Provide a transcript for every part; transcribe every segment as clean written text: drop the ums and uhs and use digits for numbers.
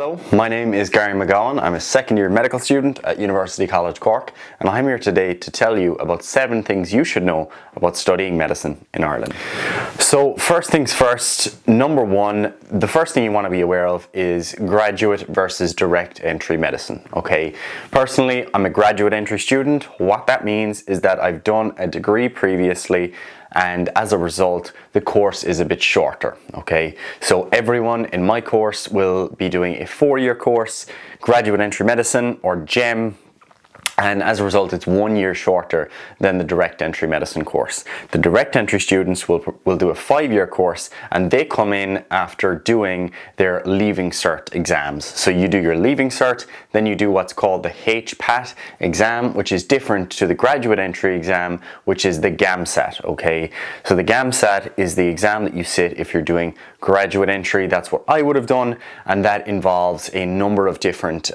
Hello, my name is Gary McGowan. I'm a second year medical student at University College Cork, and I'm here today to tell you about 7 things you should know about studying medicine in Ireland. So first things first, number 1, the first thing you want to be aware of is graduate versus direct entry medicine, okay? Personally, I'm a graduate entry student. What that means is that I've done a degree previously, and as a result the course is a bit shorter, okay? So everyone in my course will be doing a 4-year course, graduate entry medicine or GEM, and as a result it's 1 year shorter than the direct entry medicine course. The direct entry students will do a 5-year course, and they come in after doing their Leaving Cert exams. So you do your Leaving Cert, then you do what's called the HPAT exam, which is different to the graduate entry exam, which is the GAMSAT, okay? So the GAMSAT is the exam that you sit if you're doing graduate entry. That's what I would have done, and that involves a number of different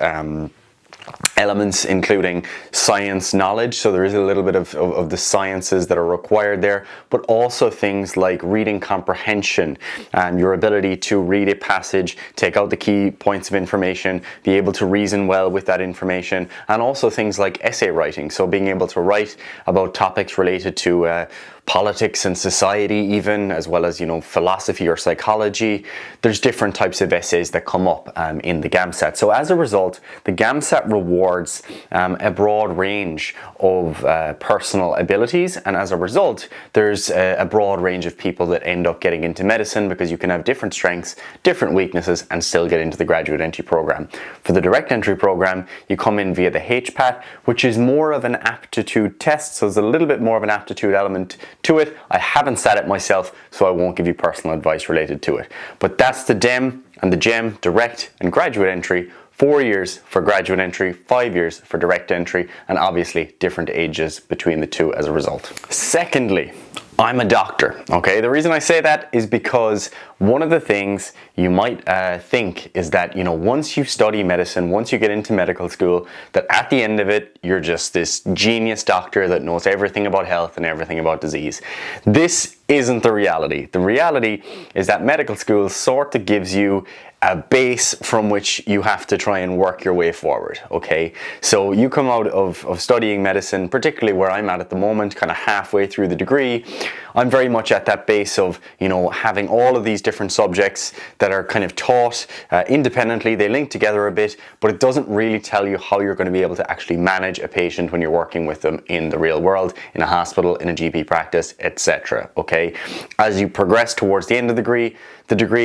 elements, including science knowledge, so there is a little bit of the sciences that are required there, but also things like reading comprehension and your ability to read a passage, take out the key points of information, be able to reason well with that information, and also things like essay writing, so being able to write about topics related to politics and society even, as well as, you know, philosophy or psychology. There's different types of essays that come up in the GAMSAT. So as a result, the GAMSAT rewards a broad range of personal abilities, and as a result there's a broad range of people that end up getting into medicine, because you can have different strengths, different weaknesses, and still get into the graduate entry program. For the direct entry program, you come in via the HPAT, which is more of an aptitude test, so there's a little bit more of an aptitude element to it. I haven't sat it myself, so I won't give you personal advice related to it. But that's the DEM and the GEM, direct and graduate entry. 4 years for graduate entry, 5 years for direct entry, and obviously different ages between the two as a result. Secondly, I'm a doctor, okay? The reason I say that is because one of the things you might think is that, you know, once you study medicine, once you get into medical school, that at the end of it, you're just this genius doctor that knows everything about health and everything about disease. This isn't the reality. The reality is that medical school sort of gives you a base from which you have to try and work your way forward, okay? So you come out of studying medicine, particularly where I'm at the moment, kind of halfway through the degree. I'm very much at that base of, you know, having all of these different subjects that are kind of taught independently. They link together a bit, but it doesn't really tell you how you're going to be able to actually manage a patient when you're working with them in the real world, in a hospital, in a GP practice, etc. Okay? As you progress towards the end of the degree,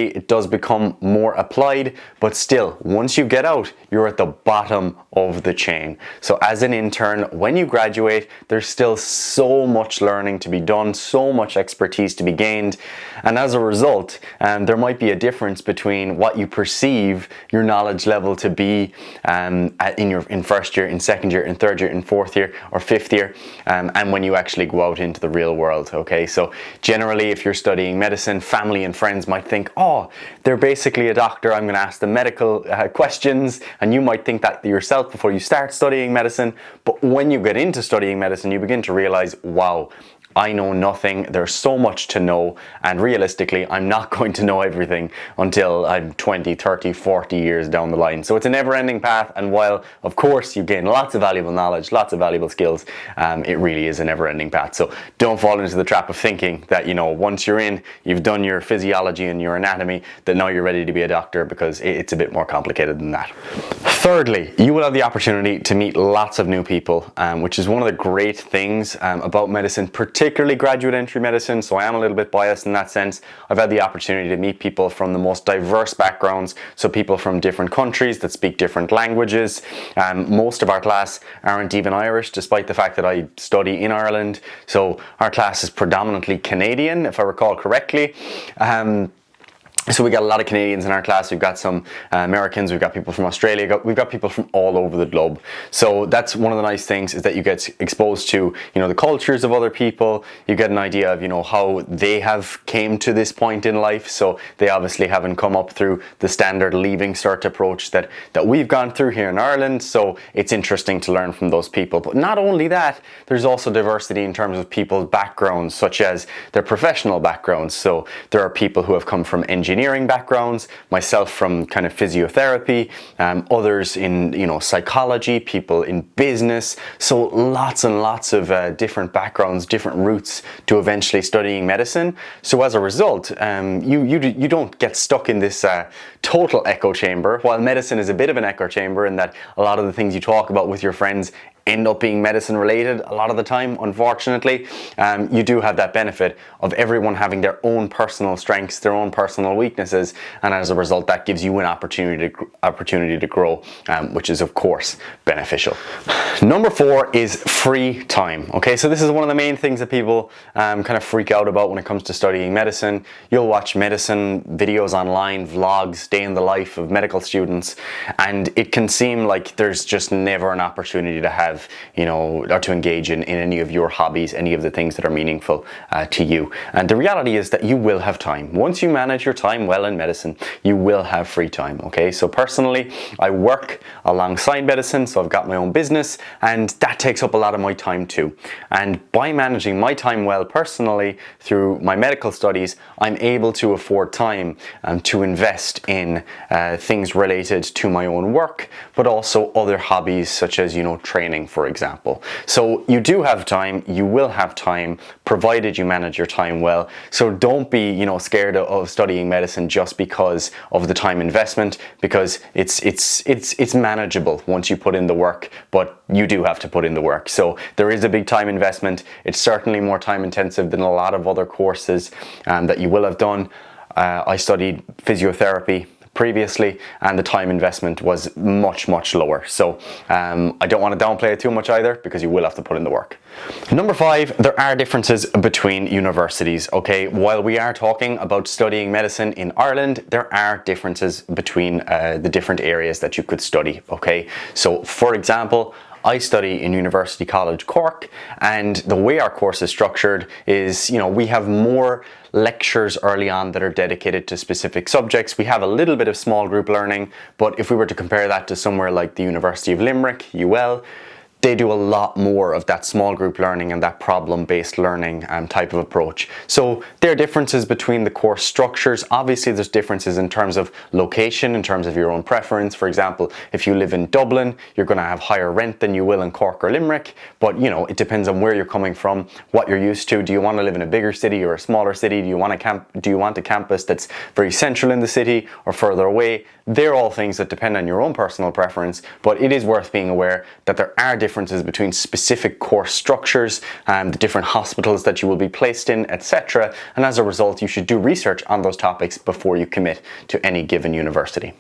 it does become more applied, but still, once you get out, you're at the bottom of the chain. So as an intern, when you graduate, there's still so much learning to be done, so much expertise to be gained, and as a result, there might be a difference between what you perceive your knowledge level to be in first year, in second year, in third year, in fourth year, or fifth year, and when you actually go out into the real world, okay? So generally, if you're studying medicine, family and friends might think, oh, they're basically a doctor, I'm going to ask them medical questions, and you might think that yourself before you start studying medicine, but when you get into studying medicine, you begin to realize, wow, I know nothing, there's so much to know, and realistically I'm not going to know everything until I'm 20, 30, 40 years down the line. So it's a never-ending path, and while of course you gain lots of valuable knowledge, lots of valuable skills, it really is a never-ending path. So don't fall into the trap of thinking that, you know, once you're in, you've done your physiology and your anatomy, that now you're ready to be a doctor, because it's a bit more complicated than that. Thirdly, you will have the opportunity to meet lots of new people, which is one of the great things about medicine, particularly graduate entry medicine, so I am a little bit biased in that sense. I've had the opportunity to meet people from the most diverse backgrounds, so people from different countries that speak different languages. Most of our class aren't even Irish, despite the fact that I study in Ireland, so our class is predominantly Canadian, if I recall correctly. So we got a lot of Canadians in our class, we've got some Americans, we've got people from Australia, we've got people from all over the globe. So that's one of the nice things, is that you get exposed to, you know, the cultures of other people, you get an idea of, you know, how they have came to this point in life. So they obviously haven't come up through the standard Leaving Cert approach that we've gone through here in Ireland, so it's interesting to learn from those people. But not only that, there's also diversity in terms of people's backgrounds, such as their professional backgrounds. So there are people who have come from engineering engineering backgrounds, myself from kind of physiotherapy, others in, you know, psychology, people in business. So lots and lots of different backgrounds, different routes to eventually studying medicine. So as a result, you don't get stuck in this total echo chamber. While medicine is a bit of an echo chamber in that a lot of the things you talk about with your friends end up being medicine related a lot of the time, unfortunately, you do have that benefit of everyone having their own personal strengths, their own personal weaknesses, and as a result that gives you an opportunity to grow, which is of course beneficial. Number 4 is free time. Okay, so this is one of the main things that people kind of freak out about when it comes to studying medicine. You'll watch medicine videos online, vlogs, day in the life of medical students, and it can seem like there's just never an opportunity to have, you know, or to engage in any of your hobbies, any of the things that are meaningful to you. And the reality is that you will have time. Once you manage your time well in medicine, you will have free time. Okay, so personally, I work alongside medicine, so I've got my own business, and that takes up a lot of my time too. And by managing my time well personally through my medical studies, I'm able to afford time to invest in things related to my own work, but also other hobbies such as, you know, training, for example. So you do have time, you will have time, provided you manage your time well. So don't be, you know, scared of studying medicine just because of the time investment, because it's manageable once you put in the work, but you do have to put in the work. So there is a big time investment. It's certainly more time intensive than a lot of other courses that you will have done. I studied physiotherapy previously, and the time investment was much lower. So I don't want to downplay it too much either, because you will have to put in the work. Number 5, there are differences between universities. Okay, while we are talking about studying medicine in Ireland, there are differences between the different areas that you could study. Okay, so for example, I study in University College Cork, and the way our course is structured is, you know, we have more lectures early on that are dedicated to specific subjects. We have a little bit of small group learning, but if we were to compare that to somewhere like the University of Limerick, UL, they do a lot more of that small group learning and that problem-based learning type of approach. So there are differences between the course structures. Obviously there's differences in terms of location, in terms of your own preference. For example, if you live in Dublin, you're going to have higher rent than you will in Cork or Limerick, but you know, it depends on where you're coming from, what you're used to. Do you want to live in a bigger city or a smaller city? Do you want a campus that's very central in the city or further away? They're all things that depend on your own personal preference, but it is worth being aware that there are differences between specific course structures and the different hospitals that you will be placed in, etc. And as a result, you should do research on those topics before you commit to any given university.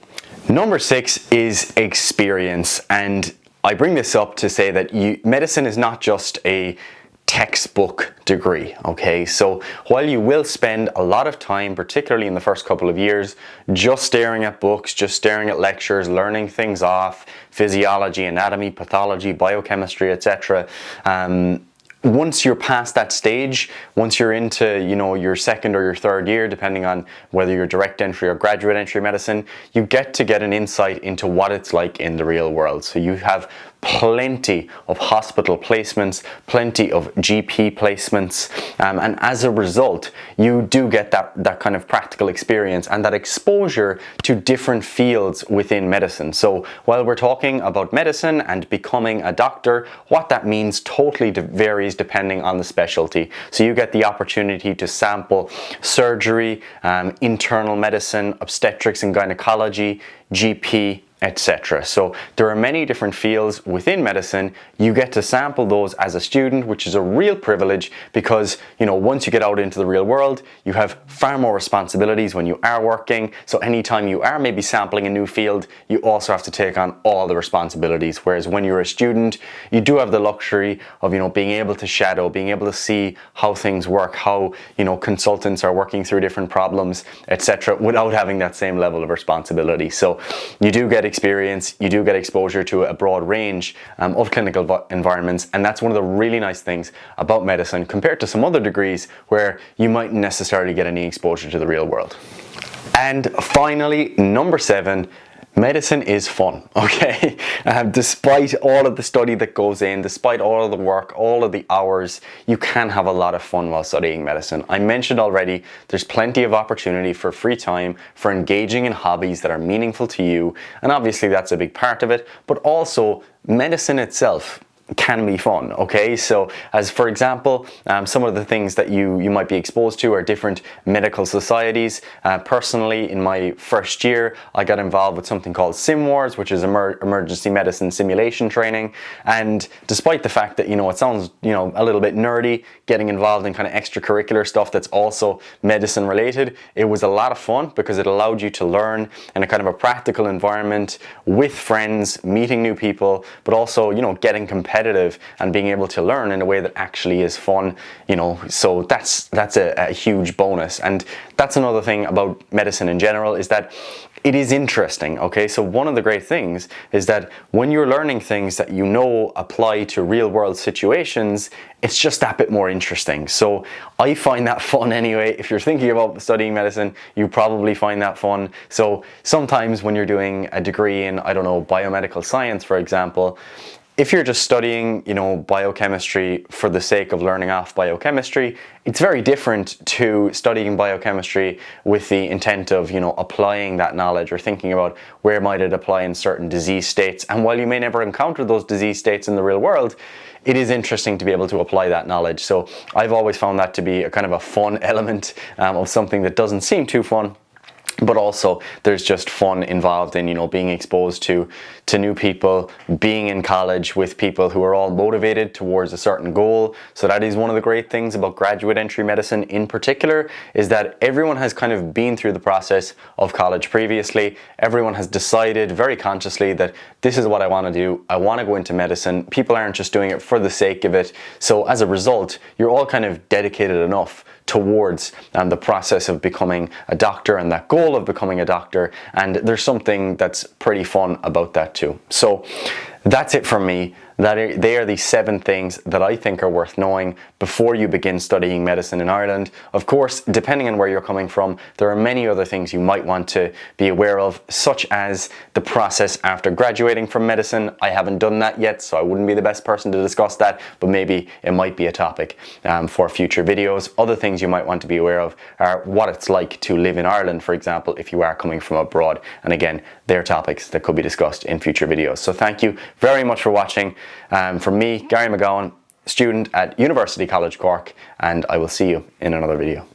Number 6 is experience, and I bring this up to say that medicine is not just a textbook degree. Okay, so while you will spend a lot of time, particularly in the first couple of years, just staring at books, just staring at lectures, learning things off, physiology, anatomy, pathology, biochemistry, etc., once you're past that stage, once you're into, you know, your second or your third year, depending on whether you're direct entry or graduate entry medicine, you get an insight into what it's like in the real world. So you have plenty of hospital placements, plenty of GP placements, and as a result, you do get that kind of practical experience and that exposure to different fields within medicine. So while we're talking about medicine and becoming a doctor, what that means totally varies depending on the specialty. So you get the opportunity to sample surgery, internal medicine, obstetrics and gynecology, GP, etc. So there are many different fields within medicine. You get to sample those as a student, which is a real privilege because, you know, once you get out into the real world, you have far more responsibilities when you are working. So anytime you are maybe sampling a new field, you also have to take on all the responsibilities. Whereas when you're a student, you do have the luxury of, you know, being able to shadow, being able to see how things work, how, you know, consultants are working through different problems, etc., without having that same level of responsibility. So you do get experience, you do get exposure to a broad range of clinical environments, and that's one of the really nice things about medicine compared to some other degrees where you mightn't necessarily get any exposure to the real world. And finally, number 7, Medicine is fun, okay? Despite all of the study that goes in, despite all of the work, all of the hours, you can have a lot of fun while studying medicine. I mentioned already, there's plenty of opportunity for free time, for engaging in hobbies that are meaningful to you, and obviously that's a big part of it, but also medicine itself can be fun, okay? So as for example, some of the things that you might be exposed to are different medical societies. Personally, in my first year, I got involved with something called SimWars, which is emergency medicine simulation training. And despite the fact that, it sounds, a little bit nerdy, getting involved in kind of extracurricular stuff that's also medicine related, it was a lot of fun because it allowed you to learn in a kind of a practical environment with friends, meeting new people, but also, getting competitive and being able to learn in a way that actually is fun, so that's a huge bonus. And that's another thing about medicine in general, is that it is interesting, okay? So one of the great things is that when you're learning things that apply to real world situations, it's just that bit more interesting. So I find that fun anyway. If you're thinking about studying medicine, you probably find that fun. So sometimes when you're doing a degree in, biomedical science, for example, if you're just studying, biochemistry for the sake of learning off biochemistry, it's very different to studying biochemistry with the intent of, applying that knowledge or thinking about where might it apply in certain disease states. And while you may never encounter those disease states in the real world, it is interesting to be able to apply that knowledge. So I've always found that to be a kind of a fun element of something that doesn't seem too fun. But also there's just fun involved in, being exposed to new people, being in college with people who are all motivated towards a certain goal. So that is one of the great things about graduate entry medicine in particular, is that everyone has kind of been through the process of college previously. Everyone has decided very consciously that this is what I want to do. I want to go into medicine. People aren't just doing it for the sake of it. So as a result, you're all kind of dedicated enough towards the process of becoming a doctor and that goal of becoming a doctor, and there's something that's pretty fun about that too. So that's it from me. They are the 7 things that I think are worth knowing before you begin studying medicine in Ireland. Of course, depending on where you're coming from, there are many other things you might want to be aware of, such as the process after graduating from medicine. I haven't done that yet, so I wouldn't be the best person to discuss that, but maybe it might be a topic for future videos. Other things you might want to be aware of are what it's like to live in Ireland, for example, if you are coming from abroad. And again, they're topics that could be discussed in future videos. So thank you very much for watching. From me, Gary McGowan, student at University College Cork, and I will see you in another video.